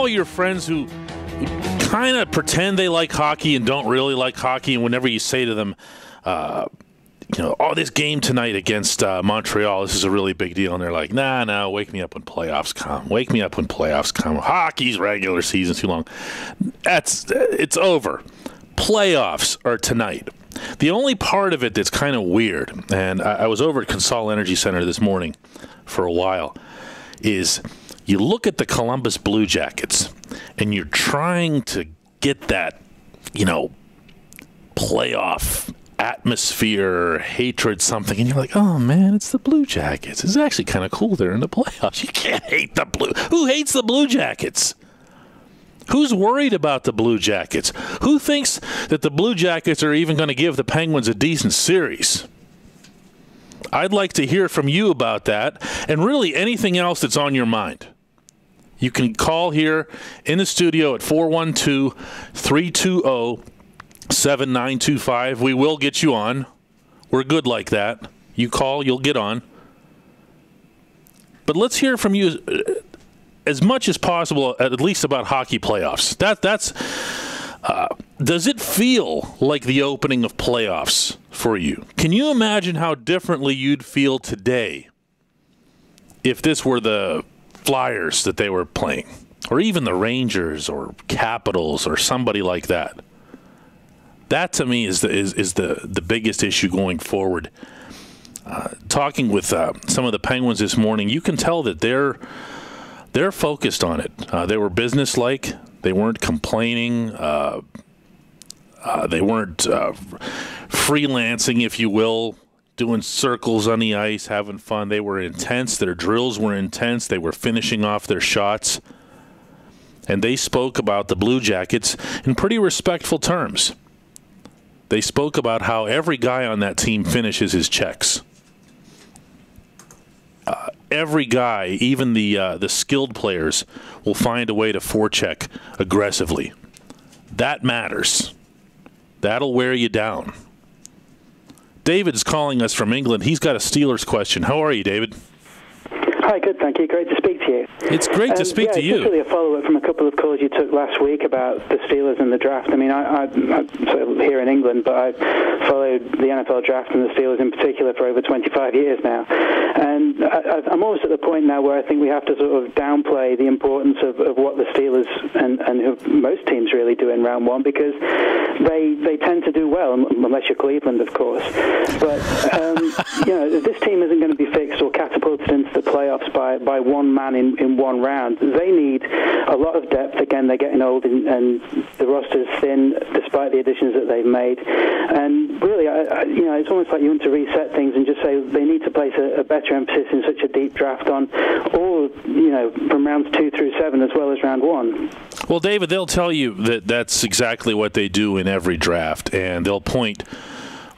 all your friends who kind of pretend they like hockey and don't really like hockey, and whenever you say to them, oh, this game tonight against Montreal, this is a really big deal, and they're like, nah, wake me up when playoffs come. Wake me up when playoffs come. Hockey's regular season's too long. It's over. Playoffs are tonight. The only part of it that's kind of weird, and I was over at Consol Energy Center this morning for a while, is you look at the Columbus Blue Jackets, and you're trying to get that, playoff atmosphere, hatred, something, and you're like, oh man, it's the Blue Jackets. It's actually kind of cool they're in the playoffs. You can't hate the Blue. Who hates the Blue Jackets? Who's worried about the Blue Jackets? Who thinks that the Blue Jackets are even going to give the Penguins a decent series? I'd like to hear from you about that, and really anything else that's on your mind. You can call here in the studio at 412-320-7925. We will get you on. We're good like that. You call, you'll get on. But let's hear from you as much as possible, at least about hockey playoffs. Does it feel like the opening of playoffs for you? Can you imagine how differently you'd feel today if this were the Flyers that they were playing, or even the Rangers or Capitals or somebody like that? That to me is the biggest issue going forward. Talking with some of the Penguins this morning, you can tell that they're focused on it. They were businesslike. They weren't complaining. They weren't freelancing, if you will, doing circles on the ice, having fun. They were intense. Their drills were intense. They were finishing off their shots. And they spoke about the Blue Jackets in pretty respectful terms. They spoke about how every guy on that team finishes his checks. Every guy, even the skilled players, will find a way to forecheck aggressively. That matters. That'll wear you down. David's calling us from England. He's got a Steelers question. How are you, David? Hi, good, thank you. Great to speak to you. It's great to speak to you. It's really a follow-up from a couple of calls you took last week about the Steelers and the draft. I mean, I'm sort of here in England, but I've followed the NFL draft and the Steelers in particular for over 25 years now. And I'm almost at the point now where I think we have to sort of downplay the importance of what the Steelers and most teams really do in round one, because they tend to do well, unless you're Cleveland, of course. But, this team isn't going to be fixed or catapulted into the playoffs by one man in one round. They need a lot of depth. Again, they're getting old and the roster's thin despite the additions that they've made. And really, it's almost like you want to reset things and just say they need to place a better emphasis in such a deep draft on all, from rounds 2 through 7 as well as round 1. Well, David, they'll tell you that that's exactly what they do in every draft, and they'll point,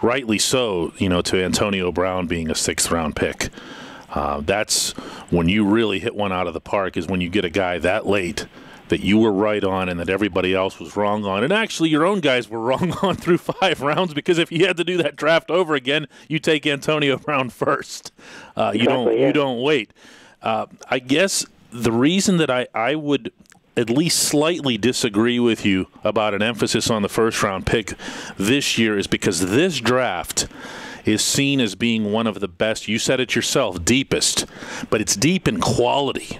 rightly so, to Antonio Brown being a 6th-round pick. That's when you really hit one out of the park, is when you get a guy that late that you were right on and that everybody else was wrong on. And actually, your own guys were wrong on through 5 rounds, because if you had to do that draft over again, you take Antonio Brown first. You don't wait. I guess the reason that I would at least slightly disagree with you about an emphasis on the first-round pick this year is because this draft is seen as being one of the best. You said it yourself, deepest, but it's deep in quality.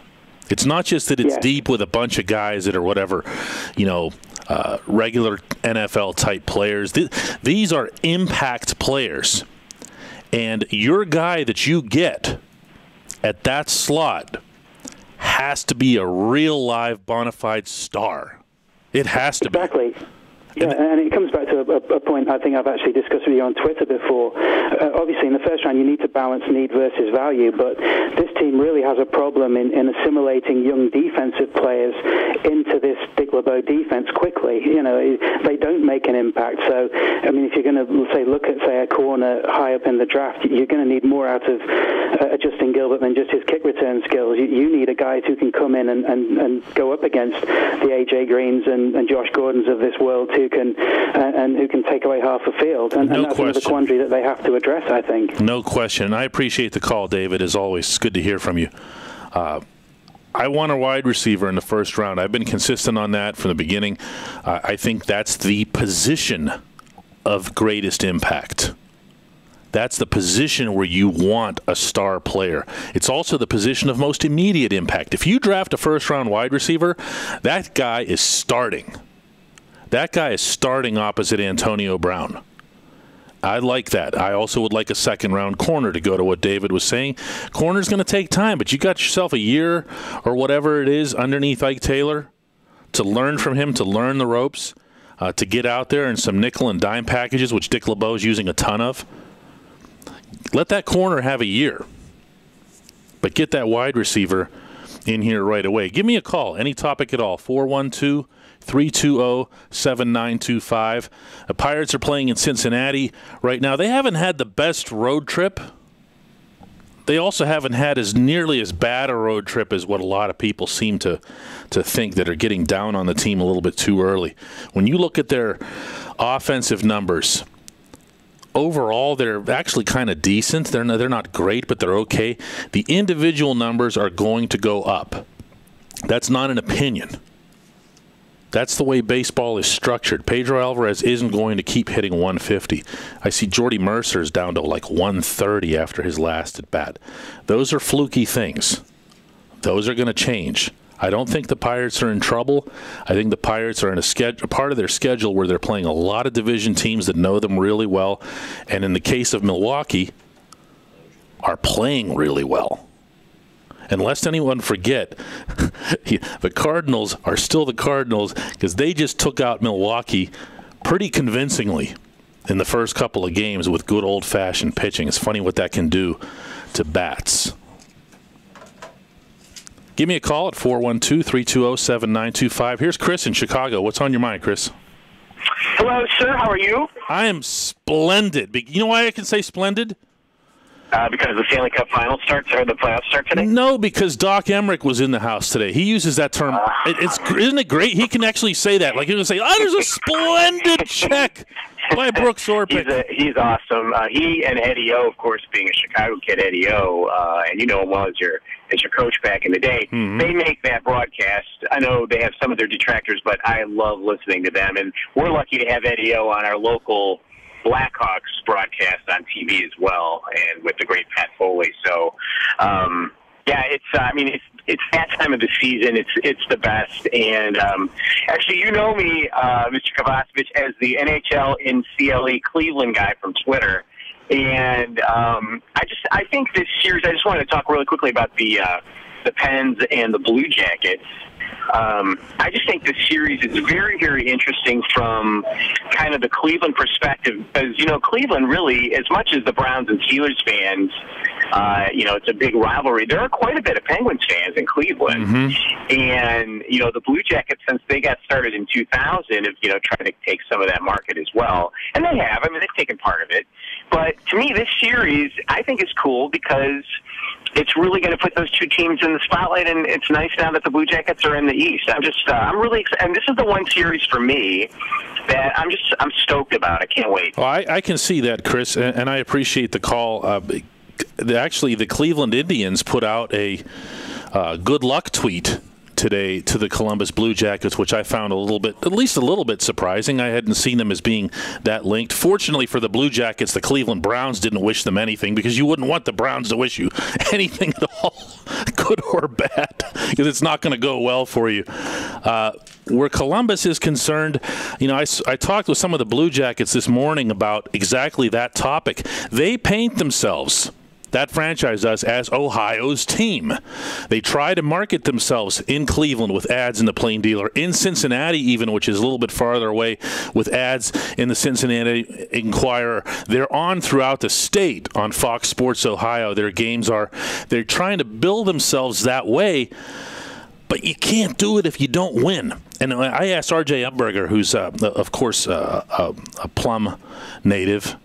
It's not just that it's deep with a bunch of guys that are whatever, regular NFL-type players. These are impact players. And your guy that you get at that slot has to be a real live bona fide star. It has to be. Exactly. Yeah, and it comes back to a point I think I've actually discussed with you on Twitter before. Obviously, in the first round, you need to balance need versus value, but this team really has a problem in assimilating young defensive players into this Dick LeBeau defense quickly. They don't make an impact. So, I mean, if you're going to, look at, a corner high up in the draft, you're going to need more out of Justin Gilbert than just his kick return skills. You need a guy who can come in and go up against the A.J. Greens and Josh Gordons of this world who can take away half the field, and that's another quandary that they have to address, I think. No question. I appreciate the call, David. As always, it's good to hear from you. I want a wide receiver in the first round. I've been consistent on that from the beginning. I think that's the position of greatest impact. That's the position where you want a star player. It's also the position of most immediate impact. If you draft a first-round wide receiver, that guy is starting. That guy is starting opposite Antonio Brown. I like that. I also would like a second-round corner, to go to what David was saying. Corner's going to take time, but you got yourself a year or whatever it is underneath Ike Taylor to learn from him, to learn the ropes, to get out there in some nickel and dime packages, which Dick LeBeau is using a ton of. Let that corner have a year, but get that wide receiver in here right away. Give me a call, any topic at all, 412-320-7925. The Pirates are playing in Cincinnati right now. They haven't had the best road trip. They also haven't had as nearly as bad a road trip as what a lot of people seem to think, that are getting down on the team a little bit too early. When you look at their offensive numbers, overall, they're actually kind of decent. They're not great, but they're okay. The individual numbers are going to go up. That's not an opinion. That's the way baseball is structured. Pedro Alvarez isn't going to keep hitting 150. I see Jordy Mercer's down to like 130 after his last at bat. Those are fluky things. Those are going to change. I don't think the Pirates are in trouble. I think the Pirates are in a part of their schedule where they're playing a lot of division teams that know them really well, and in the case of Milwaukee, are playing really well. And lest anyone forget, the Cardinals are still the Cardinals because they just took out Milwaukee pretty convincingly in the first couple of games with good old-fashioned pitching. It's funny what that can do to bats. Give me a call at 412-320-7925. Here's Chris in Chicago. What's on your mind, Chris? Hello, sir. How are you? I am splendid. You know why I can say splendid? Because the Stanley Cup Final starts, or the playoffs start today? No, because Doc Emmerich was in the house today. He uses that term. Isn't it great? He can actually say that. Like, he can say, there's a splendid check by Brooks Orpik. He's awesome. He and Eddie O, of course, being a Chicago kid, Eddie O, and you know him well as your coach back in the day, They make that broadcast. I know they have some of their detractors, but I love listening to them. And we're lucky to have Eddie O on our local Blackhawks broadcast on TV as well, and with the great Pat Foley. So, it's that time of the season. It's the best. And actually, you know me, Mr. Kovacevic, as the NHL in CLE Cleveland guy from Twitter. And I think this series. I just wanted to talk really quickly about the Pens and the Blue Jackets. I just think this series is very, very interesting from kind of the Cleveland perspective, because, Cleveland really, as much as the Browns and Steelers fans, it's a big rivalry, there are quite a bit of Penguins fans in Cleveland. And, the Blue Jackets, since they got started in 2000, have, tried to take some of that market as well. And they have. I mean, they've taken part of it. But to me, this series, I think, is cool because it's really going to put those two teams in the spotlight, and it's nice now that the Blue Jackets are in the East. I'm really excited, and this is the one series for me that I'm stoked about. I can't wait. Well, I can see that, Chris, and I appreciate the call. Actually, the Cleveland Indians put out a good luck tweet today to the Columbus Blue Jackets, which I found at least a little bit surprising. I hadn't seen them as being that linked. Fortunately for the Blue Jackets, the Cleveland Browns didn't wish them anything, because you wouldn't want the Browns to wish you anything at all, good or bad, because it's not going to go well for you. Where Columbus is concerned, I talked with some of the Blue Jackets this morning about exactly that topic. They paint themselves, that franchise does, as Ohio's team. They try to market themselves in Cleveland with ads in the Plain Dealer, in Cincinnati even, which is a little bit farther away, with ads in the Cincinnati Enquirer. They're on throughout the state on Fox Sports Ohio. Their games are. They're trying to build themselves that way, but you can't do it if you don't win. And I asked R.J. Upberger, who's, of course, a Plum native,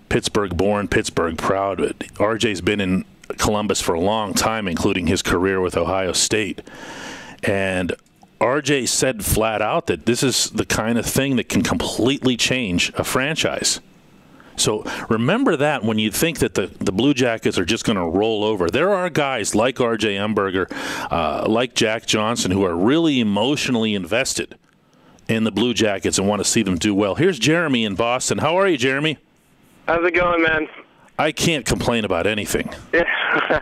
Pittsburgh born, Pittsburgh proud. RJ's been in Columbus for a long time, including his career with Ohio State. And RJ said flat out that this is the kind of thing that can completely change a franchise. So remember that when you think that the Blue Jackets are just going to roll over. There are guys like R.J. Umberger, like Jack Johnson, who are really emotionally invested in the Blue Jackets and want to see them do well. Here's Jeremy in Boston. How are you, Jeremy? How's it going, man? I can't complain about anything. Yeah,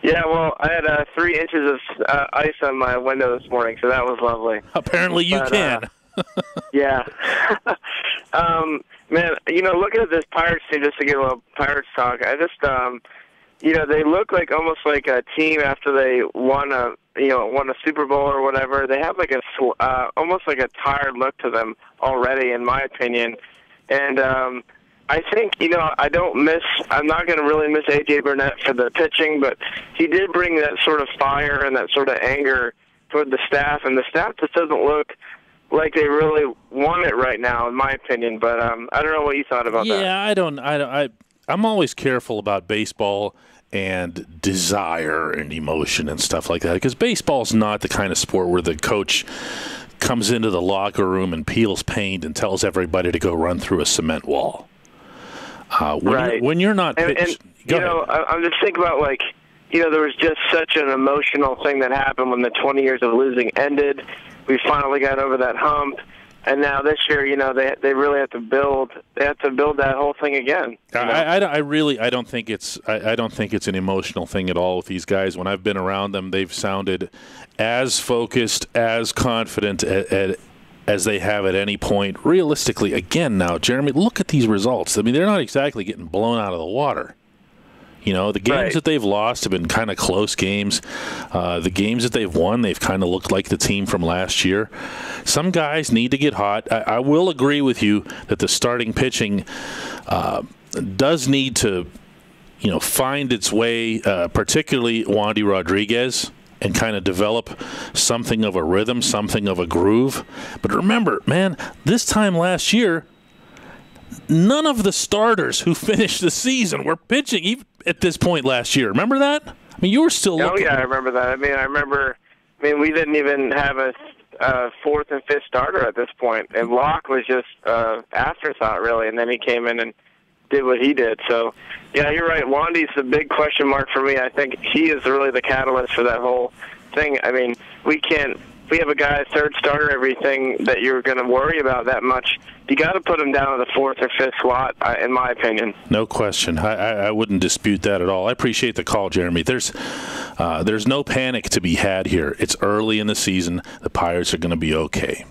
yeah. Well, I had 3 inches of ice on my window this morning, so that was lovely. Apparently you can. Yeah. Man, looking at this Pirates team, just to get a little Pirates talk, I just, they look like almost like a team after they won a Super Bowl or whatever. They have like almost like a tired look to them already, in my opinion. And I think, I'm not going to really miss A.J. Burnett for the pitching, but he did bring that sort of fire and that sort of anger toward the staff, and the staff just doesn't look like they really want it right now, in my opinion. But I don't know what you thought about that. Yeah, I'm always careful about baseball and desire and emotion and stuff like that, because baseball's not the kind of sport where the coach comes into the locker room and peels paint and tells everybody to go run through a cement wall. When you're not pitching, I'm just thinking about there was just such an emotional thing that happened when the 20 years of losing ended. We finally got over that hump, and now this year, they really have to build. They have to build that whole thing again. I don't think it's an emotional thing at all with these guys. When I've been around them, they've sounded as focused, as confident as they have at any point. Realistically, again, now, Jeremy, look at these results. I mean, they're not exactly getting blown out of the water. The games that they've lost have been kind of close games. The games that they've won, they've kind of looked like the team from last year. Some guys need to get hot. I will agree with you that the starting pitching does need to, find its way, particularly Wandy Rodriguez, and kind of develop something of a rhythm, something of a groove. But remember, man, this time last year, none of the starters who finished the season were pitching even at this point last year. Remember that? I mean, you were still looking. Oh, yeah, I remember that. I mean, we didn't even have a 4th and 5th starter at this point, and Locke was just afterthought, really, and then he came in and did what he did. So, yeah, you're right. Wandy's the big question mark for me. I think he is really the catalyst for that whole thing. I mean, we have a guy, 3rd starter, everything that you're going to worry about that much. You got to put him down to the 4th or 5th slot, in my opinion. No question. I wouldn't dispute that at all. I appreciate the call, Jeremy. There's no panic to be had here. It's early in the season. The Pirates are going to be okay.